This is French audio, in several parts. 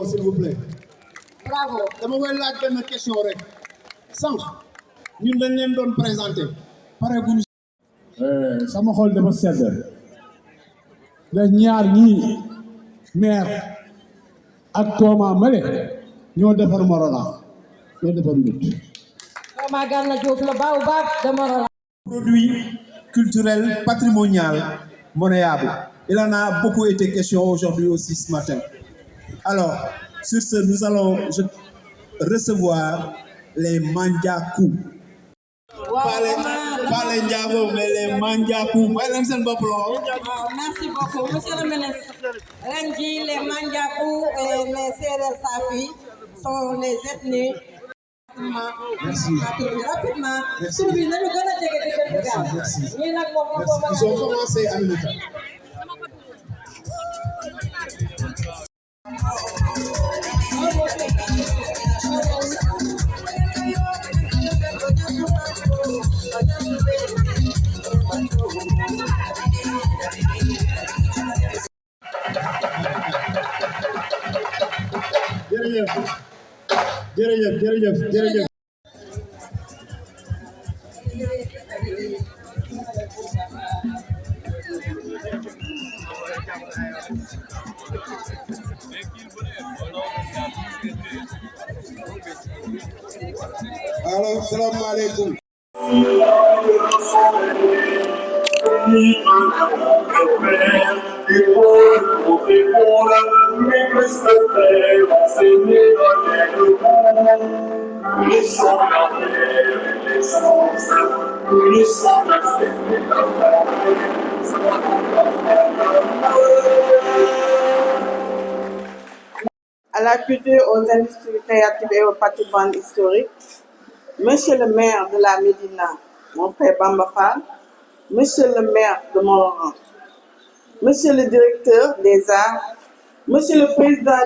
S'il vous plaît. Bravo. Dama koy laaj benn question rek. Sànq ñun dañ leen doon présenté. Pare guñu. sama xol dafa sedd. ndax ñaar ñii maire ak Thomas Male ñoo defar Morona ñoo defar nit. Thomas Galla Diouf le baobab de Morona. Produit culturel patrimonial monnayable. Il en a beaucoup été question aujourd'hui aussi ce matin. Alors, sur ce, nous allons recevoir les Mandiakou. Pas les Ndiago, mais les Mandiakou. Merci beaucoup, monsieur le ministre. Renji, les Mandiakou et les Serer Safi sont les ethnies. Merci. Rapidement. Merci. Merci. Ils ont commencé à minuter. Jërëjëf. Alors, salam alaikum. À la culture, aux industries créatives et au patrimoine historique, Monsieur le maire de la Médina, mon frère Bamba Fall, Monsieur le maire de Morona, Monsieur le directeur des arts, Monsieur le président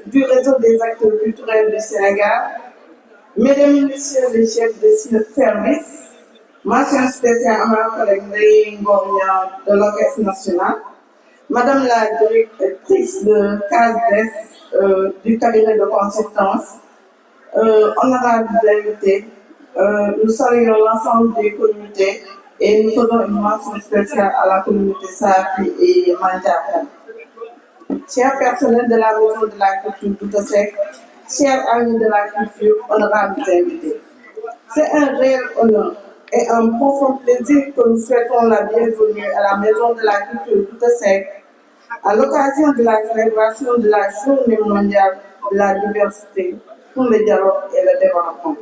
du réseau des acteurs culturels du Sénégal, Mesdames, Messieurs les chefs de service, mention spéciale à ma collègue Ngornia de l'Orchestre national, Madame la directrice de CASDES du cabinet de consultance, honorables invités, nous saluons l'ensemble des communautés et nous faisons une mention spéciale à la communauté Safi et Mandiakou. Chers personnels de la maison de la culture Douta-Seck, chers amis de la culture, honorables invités. C'est un réel honneur et un profond plaisir que nous souhaitons la bienvenue à la maison de la culture Douta-Seck à l'occasion de la célébration de la Journée mondiale de la diversité pour le dialogue et le développement.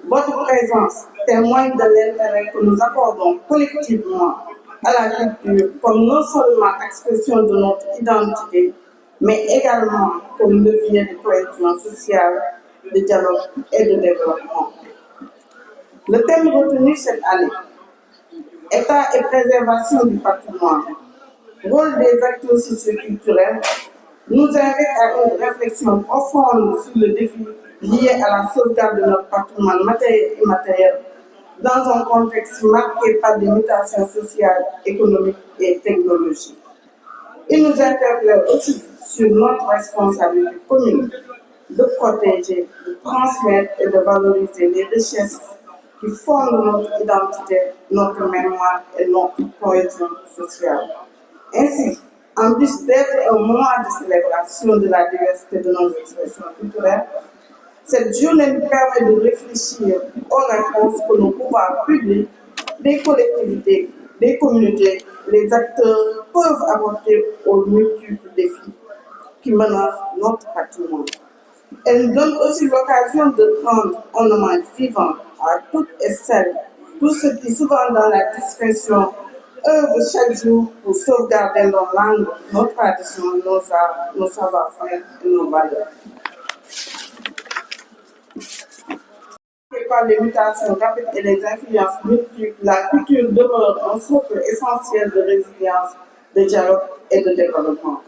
Votre présence témoigne de l'intérêt que nous accordons collectivement à la culture comme non seulement expression de notre identité, mais également comme levier de cohésion sociale, de dialogue et de développement. Le thème retenu cette année, État et préservation du patrimoine, rôle des acteurs socioculturels, nous invite à une réflexion profonde sur le défi lié à la sauvegarde de notre patrimoine matériel et immatériel dans un contexte marqué par des mutations sociales, économiques et technologiques. Il nous interpelle aussi sur notre responsabilité commune de protéger, de transmettre et de valoriser les richesses qui fondent notre identité, notre mémoire et notre cohésion sociale. Ainsi, en plus d'être un mois de célébration de la diversité de nos expressions culturelles, cette journée nous permet de réfléchir aux réponses que nos pouvoirs publics, des collectivités, des communautés, les acteurs peuvent apporter aux multiples défis. qui menacent notre patrimoine. Elle nous donne aussi l'occasion de prendre un hommage vivant à toutes et celles, tous ceux qui, souvent dans la discrétion, œuvrent chaque jour pour sauvegarder nos langues, nos traditions, nos arts, nos savoir-faire et nos valeurs. Par les mutations rapides et les influences multiples, la culture demeure un socle essentiel de résilience, de dialogue et de développement.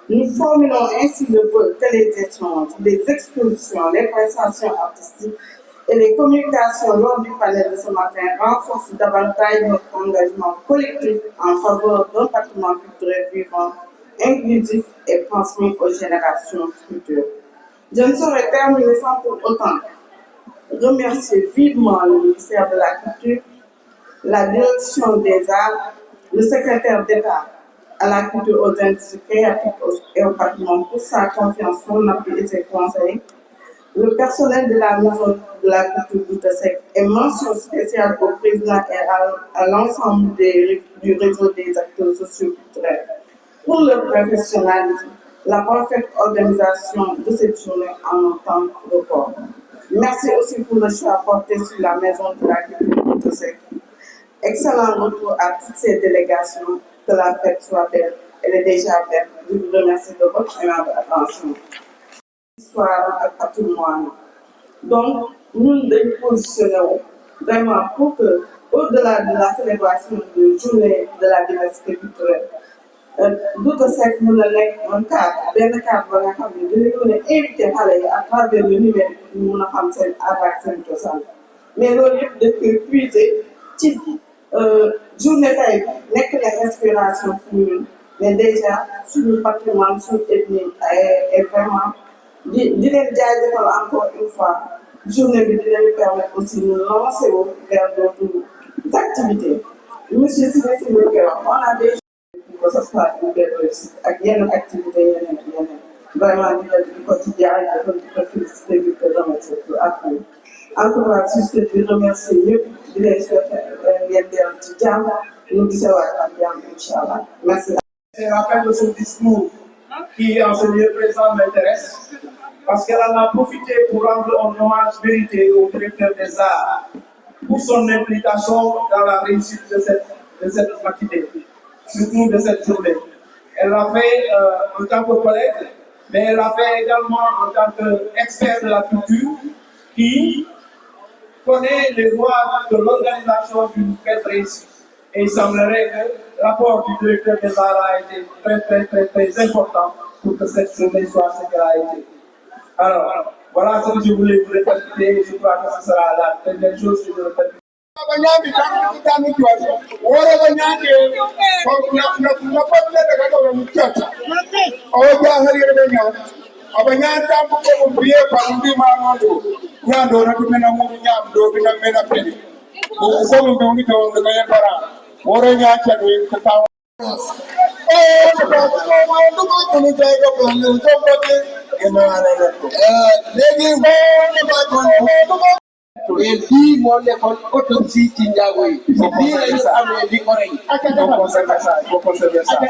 Nous formulons ainsi le vœu que les échanges, les expositions, les prestations artistiques et les communications lors du panel de ce matin renforcent davantage notre engagement collectif en faveur d'un patrimoine culturel vivant, inclusif et transmis aux générations futures. Je ne saurais terminer sans pour autant remercier vivement le ministère de la Culture, la direction des arts, le secrétaire d'État à la culture, aux industries créatives et au patrimoine pour sa confiance, son appui et ses conseils, le personnel de la maison de la culture d'Outasek et mention spéciale au président et à l'ensemble du réseau des acteurs socioculturels pour leur professionnalisme, la parfaite organisation de cette journée en un temps record. Merci aussi pour le choix porté sur la maison de la culture d'Outasek. Excellent retour à toutes ces délégations, que la fête soit belle. Elle est déjà belle. Je vous remercie de votre aimable attention. Histoire à patrimoine. Donc, nous nous positionnons vraiment pour que, au-delà de la célébration de journée de la diversité culturelle, Outasek nous nekk un cadre, benn cadre ba nga xam ne dinañu mën a invité xale yi à travers le numérique ñu mën a xam seen aada ak seen cosaan mais loolu yëpp dañ koy puiser ci journée tey nekk na inspiration pour ñun mais déjà suñu patrimoine suñu ethnie est vraiment di leen jaajëfal encore une fois journée bi dinañu permettre aussi ñu lancer vers d'autres activités. Monsieur Siré si ñu koy wax on a déjà que ce soit une belle réussite ak yenn activité yeneen vraiment di leen di ko ci jaajëfal di ko féliciter di ko remercier pour appui en tout cas si di remercier ñëpp di leen souhaiter ngeen dellu ci jàmm ñu gisewaat ak jàmm incha allah merci. C'est la fin de ce discours qui en ce lieu présent m'intéresse parce qu'elle en a profité pour rendre un hommage mérité au directeur des arts pour son implication dans la réussite de cette matinée, surtout de cette journée. Elle l'a fait en tant que collègue, mais elle l'a fait également en tant qu'expert de la culture qui connaît les lois de l'organisation d'une fête réussie. Et il semblerait que l'apport du directeur des arts a été très important pour que cette journée soit ce qu'elle a été. Alors, voilà ce que je voulais vous répercuter. Je crois que ce sera la dernière chose que je répercute. Et puis, mon école autopsie ci njaago yi. Bii la ñu amee li ko rey. Il faut conserver ça, il faut conserver ça. Il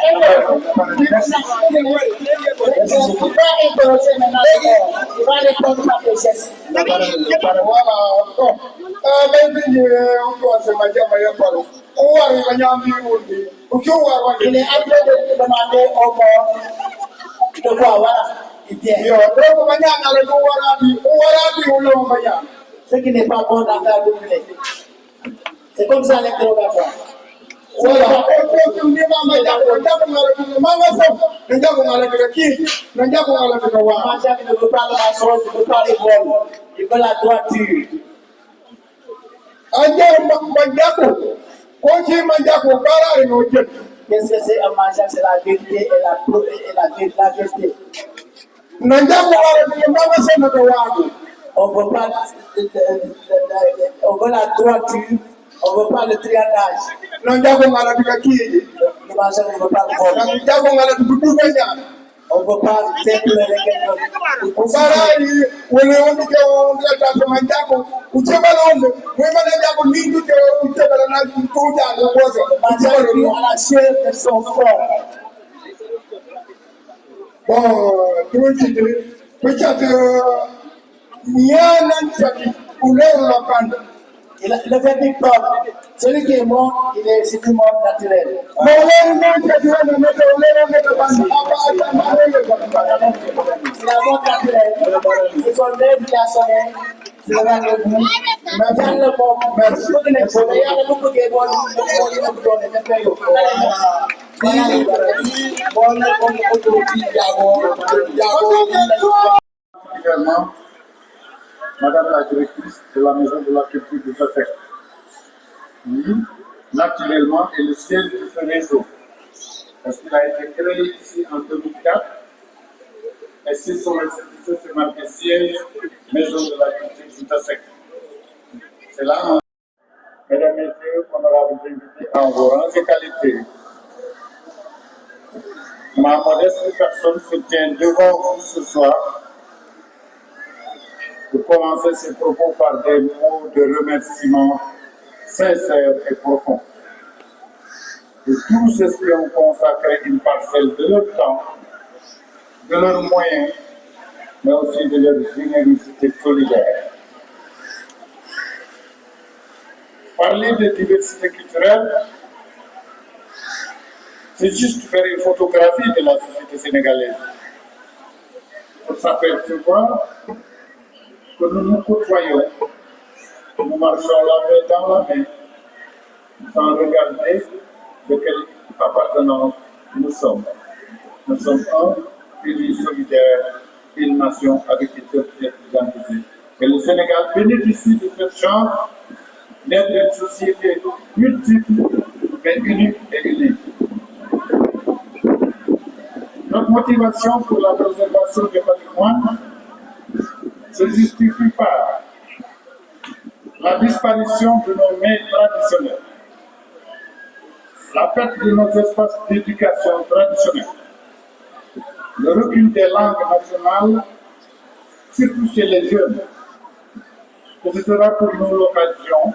est en train de demander au mort de quoi, voilà, il vient. Ce qui n'est pas bon dans la République. C'est comme ça l'interrogatoire. Voilà. Manjak ne veut pas le mensonge, il ne veut pas les vols, il veut la droiture. Qu'est-ce que c'est un Manjak? C'est la vérité et la vérité. On veut pas, on veut la droiture, on veut pas le triandage. Le Manjak ne veut pas le vol. On veut pas faire pleurer quelqu'un. Manjak lui à la chair de son frère. bon peut-être Yann Chaki, couleur locale. Le verdict tombe. Celui qui est mort, c'est une mort naturelle. Mais c'est la mort naturelle. C'est son œuvre qui a sonné. C'est le rendez-vous. Mais dans le monde, merci. Il y a beaucoup de Également, Madame la directrice de la Maison de la Culture de Safek. Oui, naturellement, est le siège de ce réseau. Parce qu'il a été créé ici en 2004. Et si son institution c'est marqué siège, Maison de la Culture de Safek. C'est là, mesdames, messieurs, honorables invités, en vos rangs et qualités. Ma modeste personne se tient devant vous ce soir pour commencer ses propos par des mots de remerciement sincères et profonds. De tous ceux qui ont consacré une parcelle de leur temps, de leurs moyens, mais aussi de leur générosité solidaire. Parler de diversité culturelle, c'est juste faire une photographie de la société sénégalaise pour s'apercevoir que nous nous côtoyons, nous marchons la main dans la main, sans regarder de quelle appartenance nous sommes. Nous sommes un, unis, solidaires, une nation avec une certaine identité. Et le Sénégal bénéficie de cette chance d'être une société multiple, mais unique et unique. Notre motivation pour la préservation du patrimoine se justifie par la disparition de nos mets traditionnels, la perte de nos espaces d'éducation traditionnels, le recul des langues nationales, surtout chez les jeunes. Et ce sera pour nous l'occasion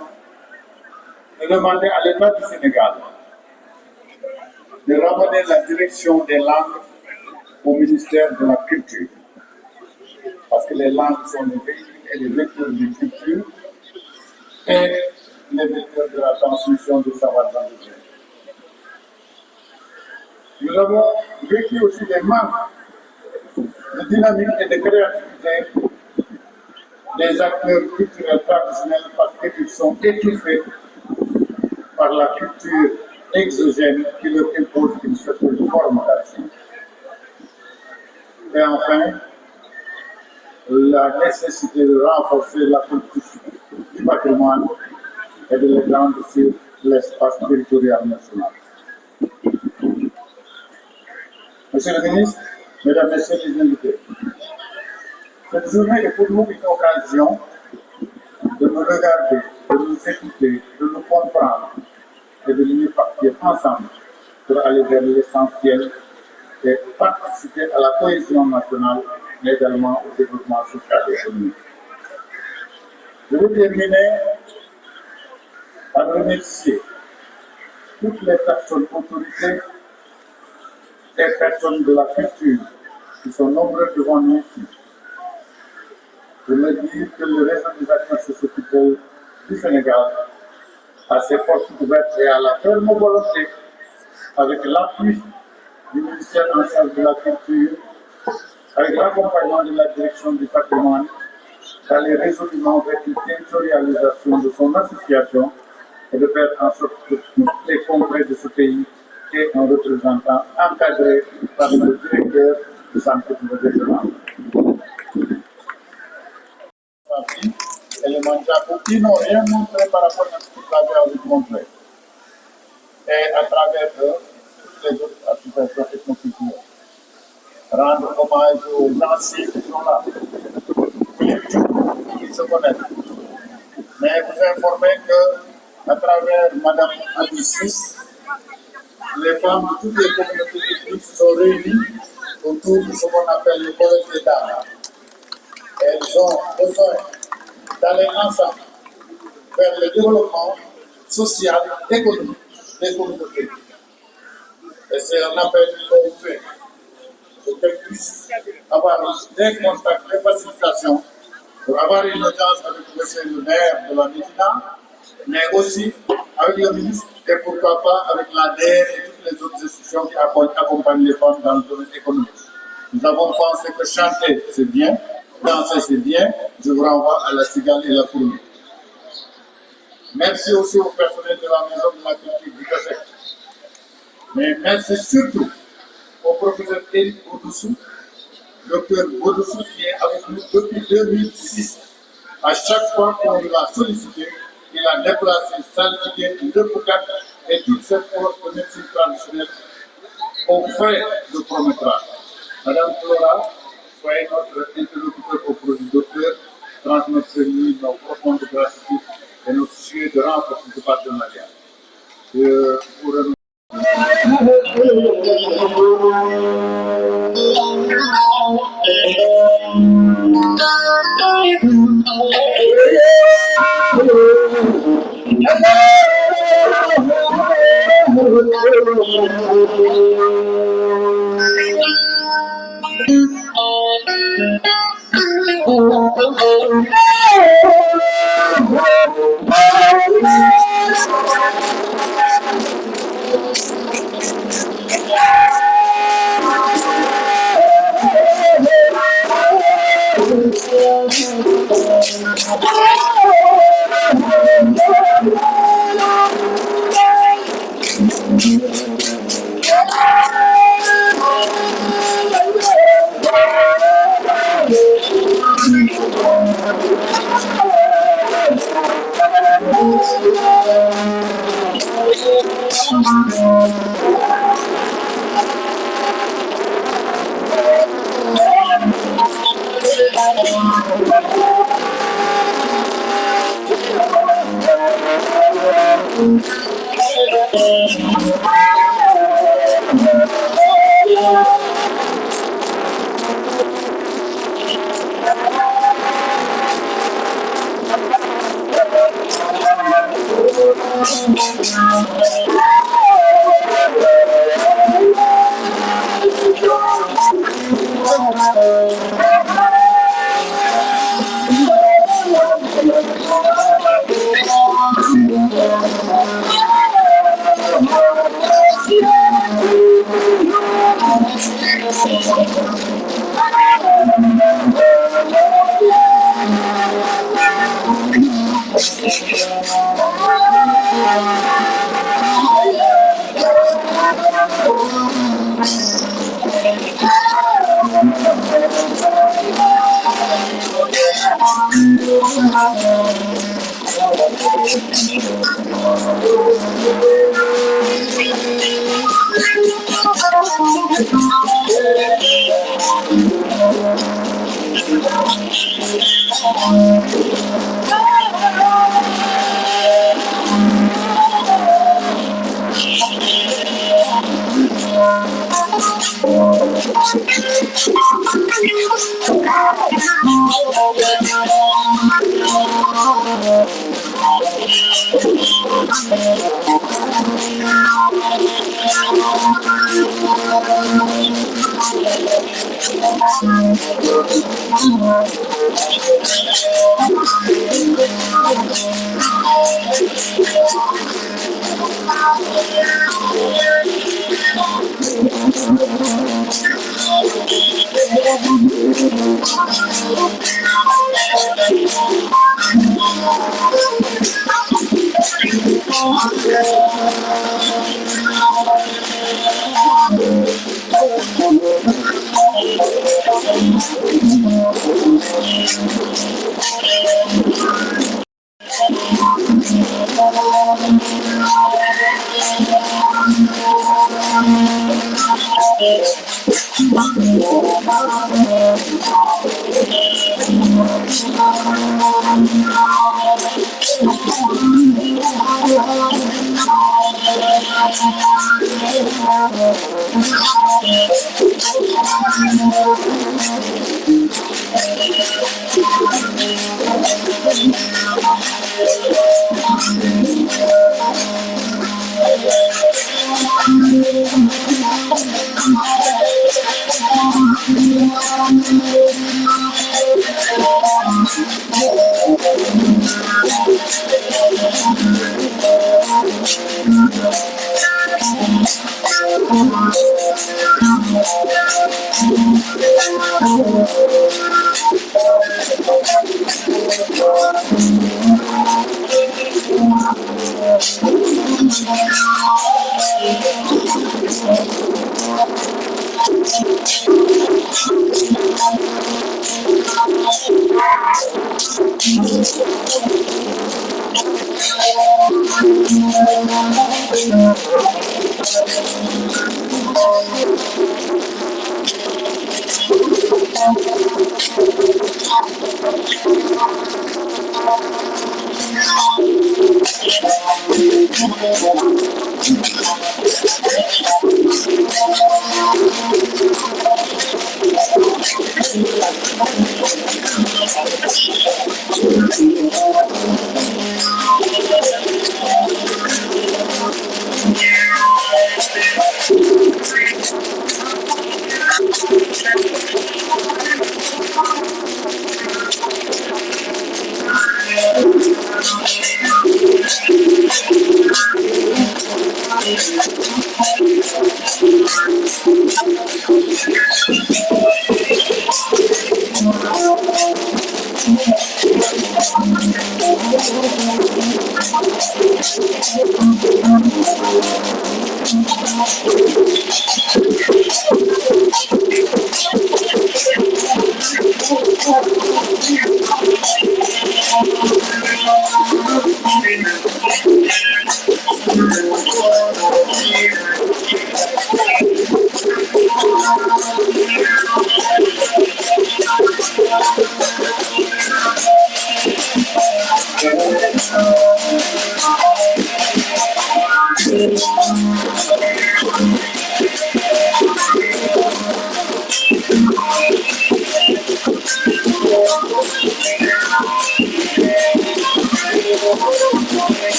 de demander à l'État du Sénégal de ramener la direction des langues au ministère de la Culture. Parce que les langues sont les véhicules et les vecteurs de culture et les vecteurs de la transmission du savoir dans le pays. Nous avons vécu aussi des manques de dynamique et de créativité des acteurs culturels traditionnels parce qu'ils sont étouffés par la culture exogène qui leur impose une certaine forme d'action. Et enfin, la nécessité de renforcer la politique du patrimoine et de l'étendre sur l'espace territorial national. Monsieur le ministre, mesdames, messieurs les invités, cette journée est pour nous une occasion de nous regarder, de nous écouter, de nous comprendre et de nous partir ensemble pour aller vers l'essentiel et participer à la cohésion nationale, mais également au développement social et économique. Je vais terminer par remercier toutes les personnes autorités et personnes de la culture qui sont nombreux devant nous ici. Je me dis que le réseau des acteurs socioculturels du Sénégal a ses portes ouvertes et à la ferme volonté, avec l'appui du ministère en charge de la culture, avec l'accompagnement de la direction du patrimoine, d'aller résolument vers une territorialisation de son association et de faire en sorte que les congrès de ce pays aient un représentant encadré par le directeur du centre régional. Et les Mandjabou qui n'ont rien montré par rapport à ce qu'ils avaient envie de montrer. Et à travers eux, toutes les autres associations ethnoculturelles. Rendre hommage aux anciens qui sont là, qui se connaissent. Mais vous informer qu'à travers Mme Abissis, les femmes de toutes les communautés ethniques sont réunies autour de ce qu'on appelle le collège des dames. Elles ont besoin d'aller ensemble vers le développement social, économique des communautés. Et c'est un appel qu'on fait pour qu'elle puisse avoir des contacts, des facilitations, pour avoir une audience avec monsieur le maire de la Médina, mais aussi avec le ministre et pourquoi pas avec l'ADER et toutes les autres institutions qui accompagnent les femmes dans le domaine économique. Nous avons pensé que chanter c'est bien, danser c'est bien, je vous renvoie à la cigale et la fourmi. Merci aussi au personnel de la maison de la culture du Café. Mais merci surtout au professeur Éric Boudoussou, docteur Boudoussou qui est avec nous depuis 2006. À chaque fois qu'on l'a sollicité, il a déplacé Saltigué, Lepoukat et toute cette force de médecine traditionnelle aux frais de Prométhra. Madame Flora, soyez notre interlocuteur au projet docteur, transmettez-lui nos profondes gratitude et nos souhaits de renforcer ce partenariat.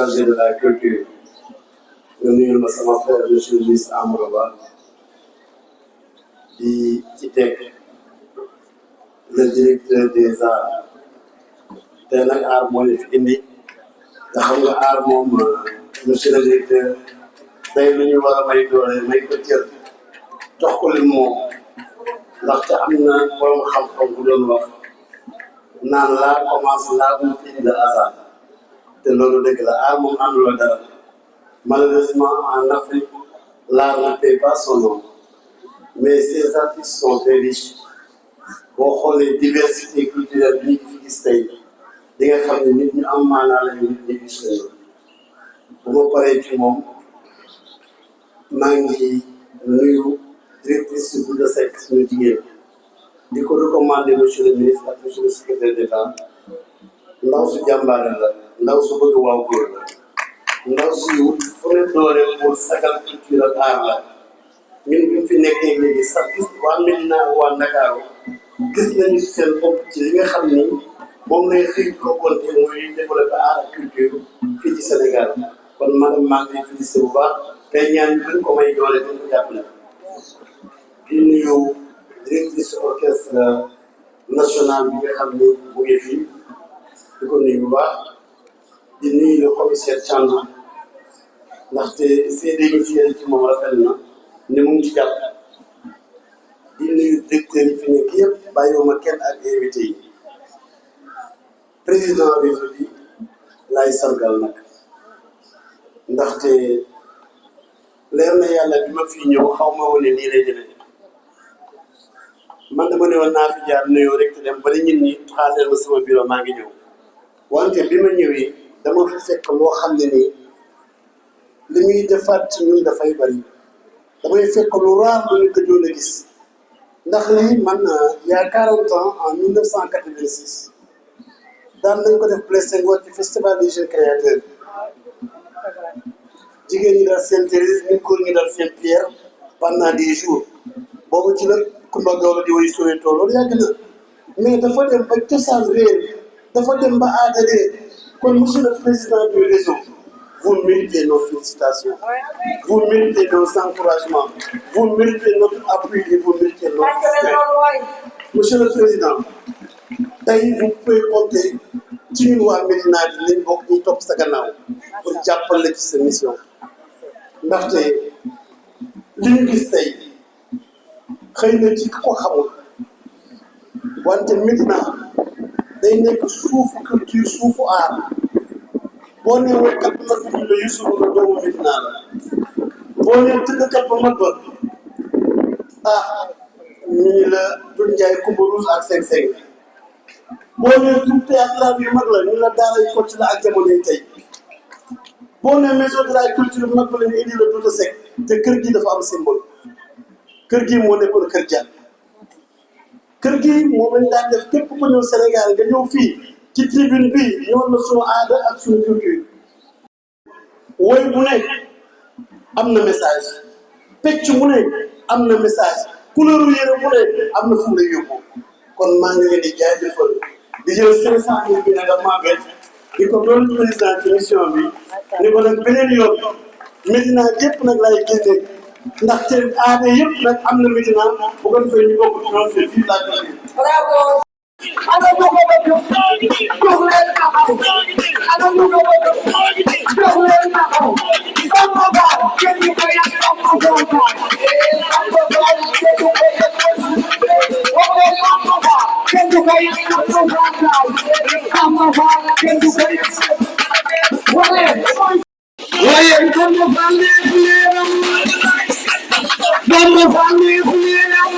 chargé de la culture nga nuyul ma sama frère monsieur le ministre Amadou Ba di ci teg le directeur des arts tey nag art moo ñu fi indi nga xam nga art moom monsieur le directeur tey lu ñu war a may doole may ko cër jox ko lim moom ndaxte am na borom xam-xam bu doon wax naan laa commence laa bu fini de hasard te loolu dëgg la art moom àndul dara malheureusement en Afrique l'art ne paie pas son nom mais ces artistes sont très riches boo xoolee diversité culturelle bi ñu fi gis tey di nga xam ne nit ñu am maanaa lañu nit ñi gis lañu bu ma paree ci moom maa ngi nuyu directrice su Bouta Seck suñu jigéen di ko recommander monsieur le ministre ak monsieur le secrétaire d'État ndaw su jàmbaare la ndaw su bëgg waaw góor la ndaw su wut fu ne doole pour sagal culture ak art la ñun bi fi nekkee léegi sax gis waa Médina waa Ndakaaru gis nañu seen bopp ci li nga xam ni moom lay xëy ko compté muy développer art ak culture fii ci Sénégal kon madame maa ngi lay félicité bu baax tey ñaan ñu gën ko may doole gën ko jàppale di nuyu directrice orchestre national bi nga xam ni mu ngi fii di ko nuyu bu baax di nuyu le commissaire Thiandoum ndaxte seede yi fi ci moom rafet na ne mu ngi ci jàpp di nuyu directeur yi fi nekk yëpp bàyyiwuma kenn ak invité yi président réseau bi laay sargal nag ndaxte leer na yàlla bi ma fii ñëw xaw ma woon ne nii lay demee man dama ne woon naa fi jaar nuyoo rek te dem ba ñun ñi xaaral ma sama bureau maa ngi ñëw wante bi ma ñëwee dama fi fekk loo xam ne nii li muy defaat ci ñun dafay bari damay fekk lu raar lu ñu gëjoon a gis ndax lii man il y a 40 ans en 1986 daan nañ ko def Blaise Senghor ci festival des jeunes créateurs jigéen ñi daal Sainte Thérèse ñu góor ñi daal Sainte Pierre pendant des jours boobu ci la Kumba Gawlo di woy Soweto loolu yàgg na mais dafa dem ba cosaan réer dafa dem ba aada réer kon monsieur le président du réseau vous méritez nos félicitations vous méritez nos encouragements vous méritez notre appui et vous méritez notre soutien monsieur le président tey vous pouvez compter ci ñun waa Médina bi lañ bokk ñu topp sa gannaaw pour jàppale ci sa mission ndaxte li ñu gis tey xëy na ci ko xamul wante Médina day nekk suufu culture suufu aar boo nee woykat bu mag bi ñu la Youssou Ndour doomu Médina la boo nee tëggkat bu mag ba ñu ni la Doudou Ndiaye Coumba Rouge ak Seng boo nee troupe théâtrale yu mag la ñu la daara yu Kocc la ak jamonoy tey boo nee maison de la culture bu mag ba la ñu indi la Bouta Seck te kër gi dafa am symbole kër gi moo nekkoon kër Diagne kër gi moom lañ daan def képp ku ñëw Sénégal nga ñëw fii ci tribune bi ñëwoon na suñu aada ak suñu culture woy bu ne am na message pecc mu ne am na message couleur yére bu ne am na fu mu lay yóbbu kon maa ngi leen di jaajëfal di jël 500 bi ne daf maa bett di ko doon président ci mission bi ni ko nag beneen yoon Médina yëpp nag lay génne ndaxte aada yëpp nag am na Médina bu ko defee ñu bokk ci noonu fii fii laa koy bravo. Ana ñu ko bëgg jox leen taxaw ana ñu ko bëgg jox leen taxaw Bamba Fall kenn du ko yàq Bamba Fall Bamba Fall kenn du ko yàq Bamba Fall kenn du ko yàq Bamba Fall kenn du ko yàq waaye Bamba Fall leeram Bamba Fall leeram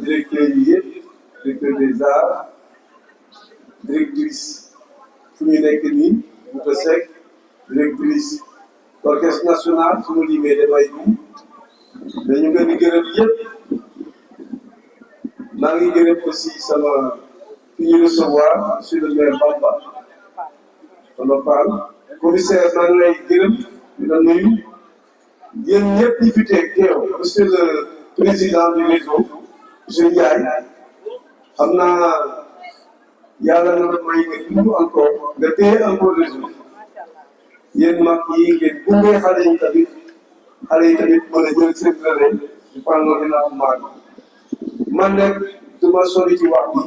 directeur yi yëpp directeur des arts directrice fu ñu nekk nii Mouta Seck directrice orchestre national su ma limee damay bi mais ñu ngi leen di gërëm yëpp maa ngi gërëm aussi sama fi ñu recevoir monsieur le maire Bamba Fall commissaire maa ngi lay gërëm di la nuyu yéen ñëpp ñi fi teew monsieur le président du réseau monsieur Ndiaye xam naa yàlla na la may nga dund encore nga téye encore réseau yéen mag yi ngeen gunge xale yi tamit mën a jël seen relais je pense que dina am man nag duma sori ci wax bi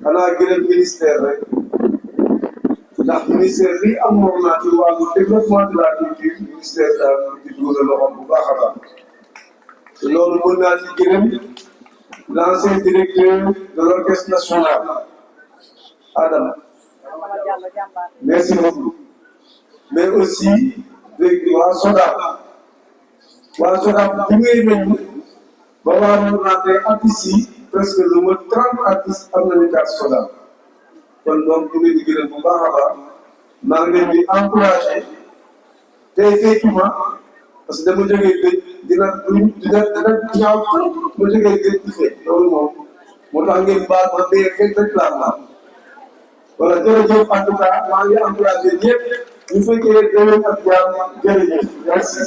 xanaa gërëm ministère rek ndax ministère bi am moom naa ci wàllu développement de la culture ministère daal di dugal loxoom bu baax a baax te loolu mën naa ci gërëm l'ancien directeur de l'orchestre national Adama merci beaucoup mais aussi waa SODAV bi ngay meññ ba waa ñu rentré artistes yi presque lu ma 30 artistes am nañu carte SODAV kon donc ñu ngi leen di gërëm bu baax a baax maa ngi leen di encouragé te effectivement parce que dama jógee géej dina ñaaw trop ma jógee géej di fekk loolu moom moo tax ngeen baal ma dee fekk rek laa ma wala jërëjëf en tout cas maa ngi encouragé ñëpp ñu fekkee déwén ak jàmm jërëjëf merci.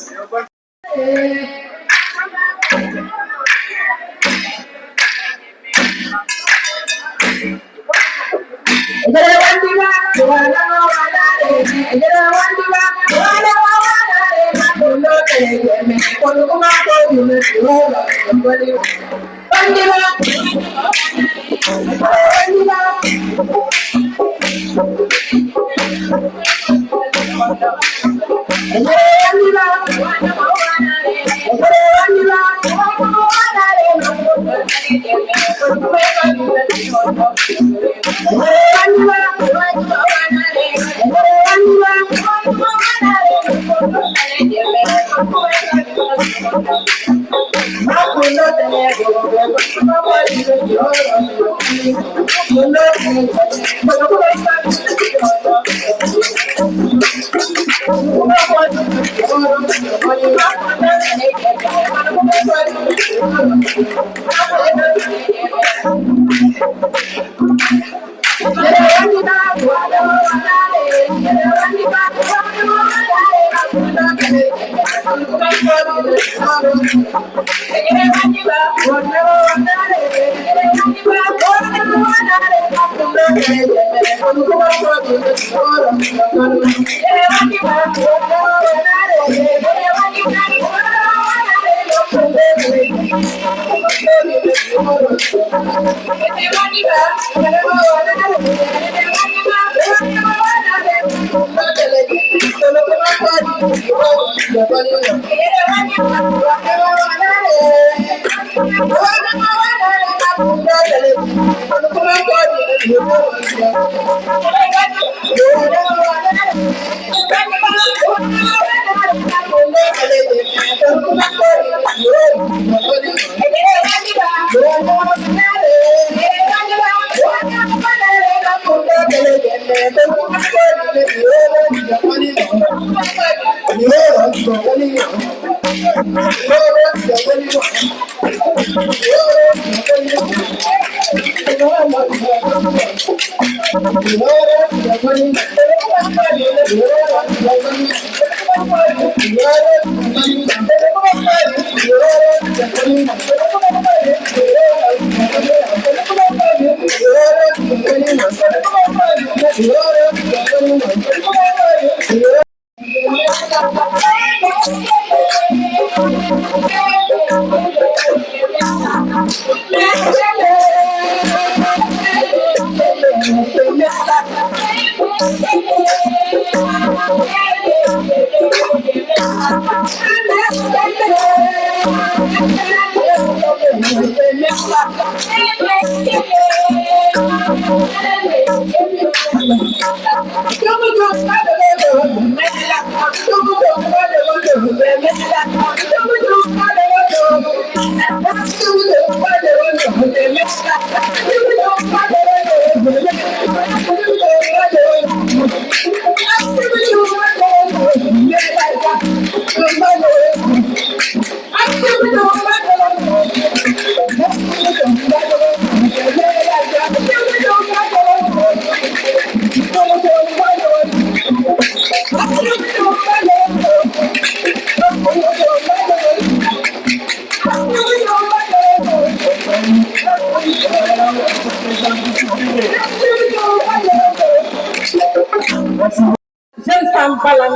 jeune femme balan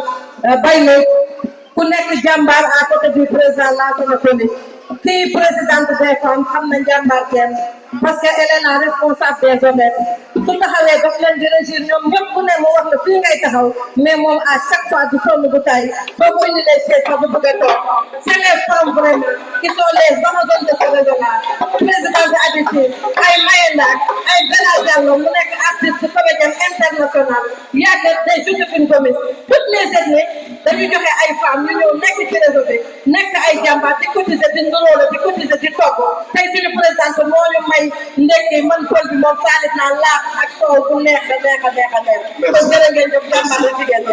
bay na ku nekk jàmbaar à côté du président Lansana Coly kii présidente des femmes xam na jàmbaar kenn parce que elle est la responsable des honnêtes su taxawee daf leen di régir ñoom ñëpp ku ne mu wax la fii ngay taxaw mais moom à chaque fois du sonn bu tay soo ko indi les sièges sax bu bëgg a toog c'est les femmes vraiment qui sont les amazones de ce réseau-là présidente ADC ay Mayenda ay Bella Diallo mu nekk artiste comédienne international yàgg des Joséphine Gomis toutes les ethnies dañuy joxe ay femmes ñu ñëw nekk ci réseau bi nekk ay jàmbaar di cotiser di ndóole di cotiser di togg tey suñu présidente moo ñu may ndekki man pël bi moom saalit naa laax ak soow bu neex a neex a neex a neex kon jërë ngeen jëf jàmbaar la jigéen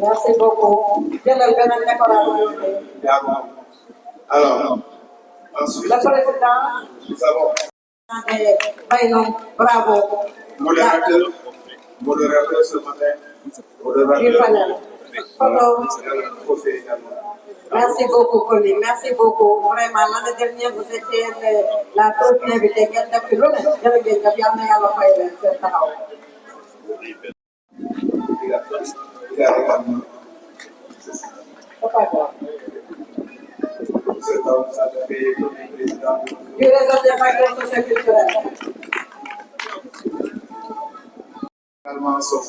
Merci beaucoup. Jëlal beneen décoration. Alors, ensuite, Le président. nous avons Bayno, bravo. modérateur ce matin, Du panel. Photo. trophée également. Merci beaucoup, Colly. Merci beaucoup. Vraiment, l'année dernière, vous étiez la première invitée. Ngeen def ci lu ne. Jërëjëf yal na Yàlla fay leen seen taxaw. Il a également Papa Ba. cet homme, ça fait le président. Du réseau des acteurs socioculturels. Également son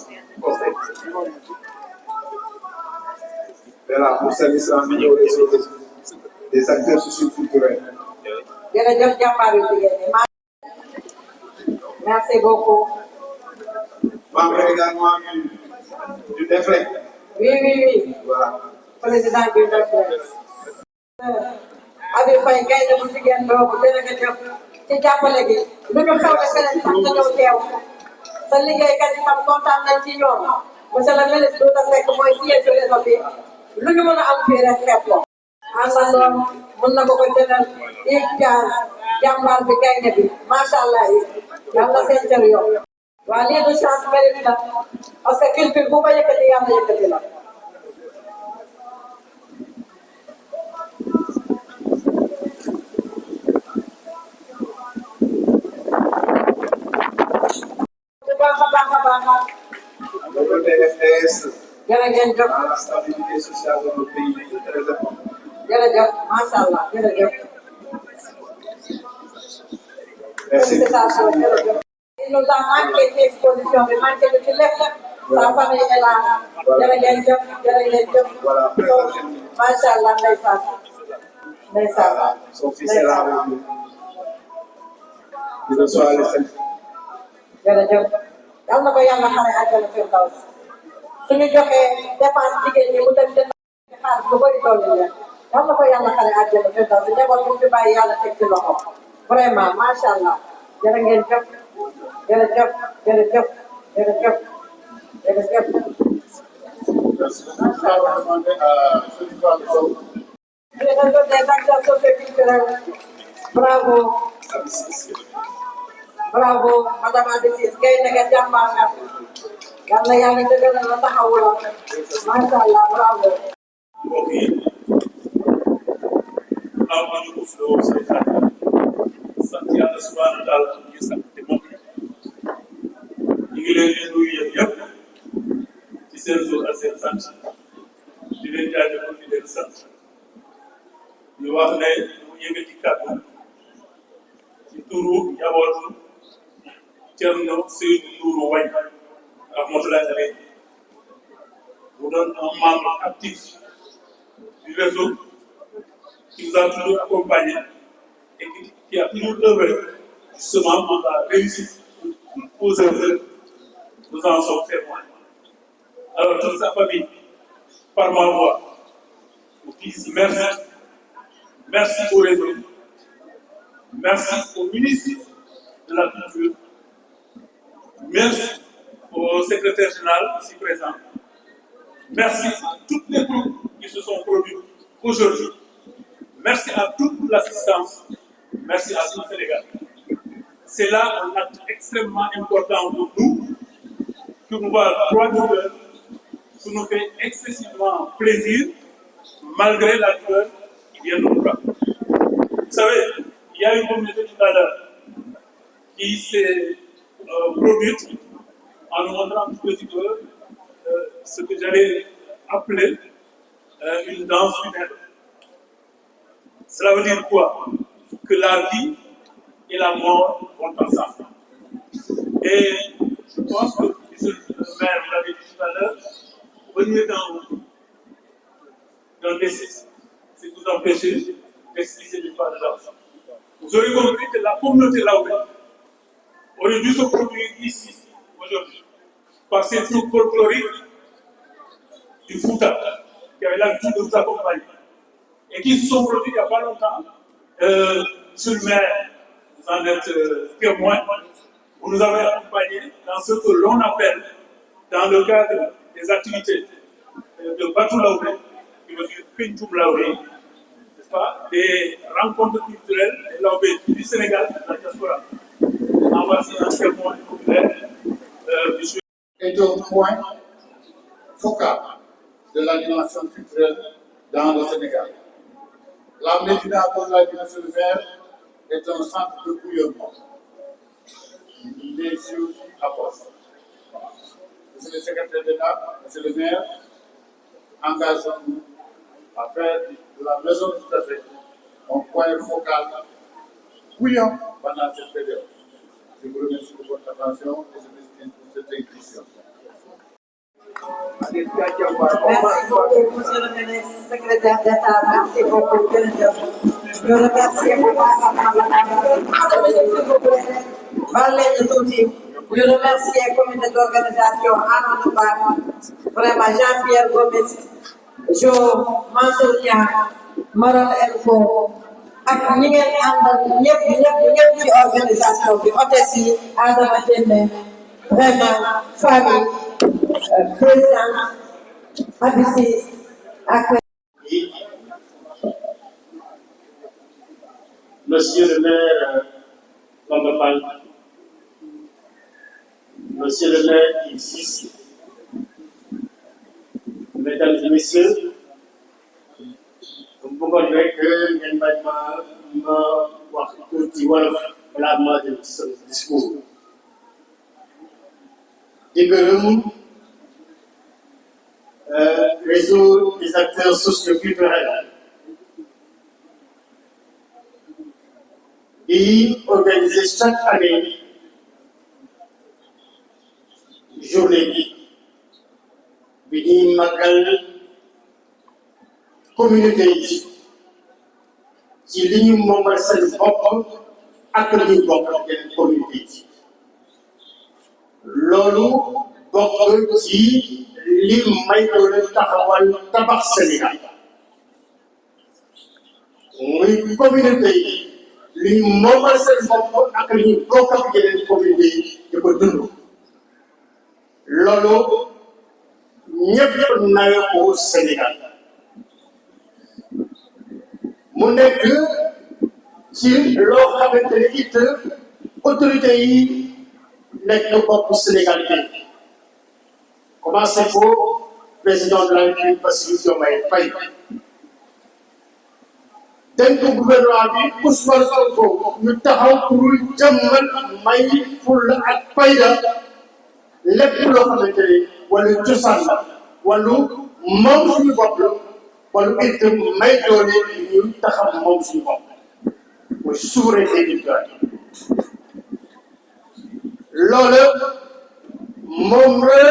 prophète. Voilà, pour service en milieu au réseau des acteurs socioculturels. jërëjëf jàmbaar yu jigéen ñi merci beaucoup. Membre également du DEFREC. Oui. Voilà. Président du DEFREC. Abi Faye gaynde bu jigéen boobu jërëjëf ci jàppale gi lu ñu xew ne feneen sax nga ñëw teew sa liggéeykat yi tam kontaan nañ ci ñoom monsieur le ministre Douta Seck mooy siège réseau bi lu ñu mën a am fii rek xeeb ko àndandoom mën na ko jëndal yéeg jaar jàmbaar bi gaynde bi macha allah yi yàlla seen cër yow waa lii du chance mérite la parce que culture bu ko yëkkati yàlla yëkkati la Le PDFS, jërëjëf la stabilité sociale de notre pays est très importante. jërëjëf macha allah jërëjëf. Félicitations jërëjëf. Il nous a manqué ci exposition bi manqué ñu ci lépp sa famille est là jërëjëf. Voilà. macha allah ndeysaan. Son fils est là avec nous. Il reçoit les fêtes. jërëjëf yal na ko yàlla xare àjjana firdaws suñu joxee dépense jigéen ñi mu dem jënd xaalis bu bëri doon leen yal na ko yàlla xare àjjana firdaws njaboot bu fi bàyyi yàlla teg ci loxo vraiment macha allah jërë ngeen jëf jërëjëf. Merci. Je vais demander à celui qui parle. Le réseau des acteurs socioculturels bravo madame Adessis Gaye nga jàmbaar nga yàlla yàlla dëgëral la taxawu la macha allah bravo. mbokk yi am nañu ko fi woo say sant yàlla subhanahu wa taala ñu sant te moom ñu ngi leen di nuyu yéen yëpp ci seen tur ak seen sant di leen jaajëfal di leen sant ñu wax ne mu yëngati kàddu ci turu njabootu Thierno Seydou Nourou Wagne rahmatullahi alayhi mu doon un membre actif du réseau qui nous a toujours accompagnés et qui a toujours œuvré justement pour la réussite aux œuvres. Nous en sommes témoins. Alors toute sa famille, par ma voix, vous disent merci. Merci au réseau. Merci au ministre de la Culture. Merci au secrétaire général ici présent. Merci à toutes les groupes qui se sont produits aujourd'hui. Merci à toute l'assistance. Merci à tout le Sénégal. C'est là un acte extrêmement important pour nous, qui nous va droit au cœur, qui nous fait excessivement plaisir, malgré la douleur qui vient de nous frapper. Vous savez, il y a une communauté tout à l'heure qui s'est produite en nous montrant un petit peu ce que j'allais appeler une danse funèbre. Cela veut dire quoi? Que la vie et la mort vont ensemble. Et je pense que le maire l'avait dit tout à l'heure, venir dans décès, c'est vous empêcher d'expliquer l'histoire de l'enfant. Vous aurez compris que la communauté Laobé aurait dû se produire ici, aujourd'hui, par ces troupes folkloriques du Fouta, qui avaient l'habitude de vous accompagner, et qui se sont produits il n'y a pas longtemps. Monsieur le maire, vous en êtes témoin, vous nous avez accompagnés dans ce que l'on appelle, dans le cadre des activités de Batou Laobé, qui veut dire Pintoum Laobé, n'est-ce pas, des rencontres culturelles des Laobé du Sénégal, de la diaspora. En voici un témoin populaire, monsieur. Est un point focal de l'animation culturelle dans le Sénégal. La Médina, comme l'a dit monsieur le maire, est un centre de bouillonnement. Les choses apportent. Monsieur le secrétaire d'État, monsieur le maire, engageons-nous à faire de la maison tout à fait un point focal bouillant pendant cette période. Je vous remercie de votre attention et je m'excuse pour cette inclusion. Merci beaucoup, monsieur le ministre, secrétaire d'État. Merci beaucoup, jërëjëf. Je remercie bu baax a baax s'il vous plaît. Baal leen ñu tuuti. Je remercie comité d'organisation Amadou Ba, vraiment Jean-Pierre Gomis, Jo Mansour Niang, Maron Elko, ak ñi ngeen àndal ñëpp ci organisation bi hôtesse yi Adama Diémé, vraiment famille, président Abissi ak Monsieur le maire Bamba Fall, Monsieur le maire Isis, Mesdames et Messieurs, bëggoon rek ngeen bañ ma wax tuuti wolof balaa ma dem ci sama discours di gërëm réseau des acteurs socio-culturels di organiser chaque année journée bi ñuy màggal communauté yi ci li ñu moomal seen bopp ak li ñu bokk ak yeneen communauté yi loolu bokk ci li may doon taxawal tabax Sénégal muy communauté yi li ñu moomal seen bopp ak li ñu bokk ak yeneen communauté yi di ko dund loolu ñëpp nawe ko Sénégal mu nekk ci loo xamante ne it autorité yi nekk bopp Sénégal bi commencé ko président de la République Bassirou Diomaye Faye dénk gouvernement bi Ousmane Sonko ñu taxaw pour jëmmal may fulla ak fayda lépp loo xamante ne wala cosaan la wala moom suñu bopp la wala it may doole ñu taxaw moom suñu bopp mooy souveraineté éducative loolu moom la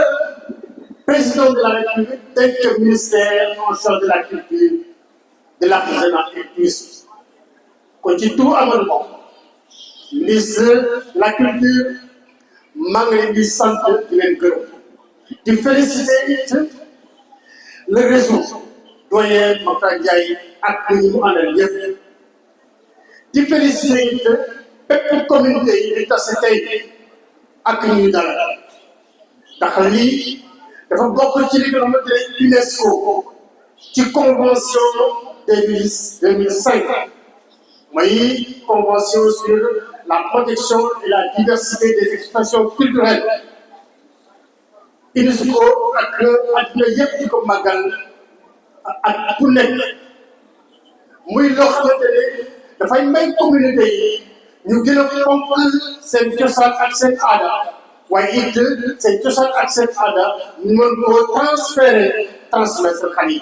président de la République dénk ministère en charge de la culture de l'artisanat et du tourisme kon ci tout amal moom ministre de la culture maa ngi leen di sant di leen gërëm di féliciter it le réseau doyen Mata Ndiaye ak ñi mu àndal yëpp di féliciter it bépp communauté yi di tase tey ak ñuy dalal ndax lii dafa bokk ci li nga xamante ne UNESCO ci convention 2005 mooy convention sur la protection et la diversité des expressions culturelles UNESCO ak àddina yëpp di ko màggal ak ku nekk muy loo xamante ne dafay may communauté yi ñu gën a fonk seen cosaan ak seen aada waaye it seen cosaan ak seen aada ñu mën koo transmettre xale yi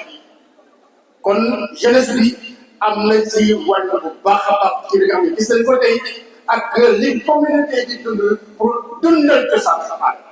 kon jeunesse bi am na ci wàll bu baax a baax ci li nga xam ne gis nañ ko tey ak li communauté di dund pour dundal cosaan ak aada.